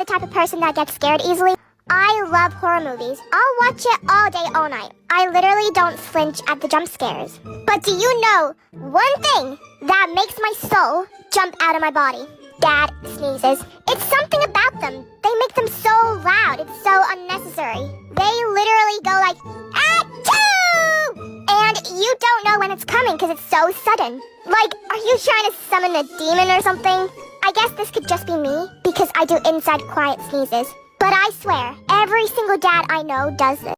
type of person that gets scared easily. I love horror movies. I'll watch it all day, all night. I literally don't flinch at the jump scares. But do you know one thing that makes my soul jump out of my body? Dad sneezes. It's something about them. They make them so loud. It's so unnecessary. They literally go like, achoo! And you don't know when it's coming because it's so sudden. Like, are you trying to summon a demon or something? I guess this could just be me because I do inside quiet sneezes. But I swear, every single dad I know does this.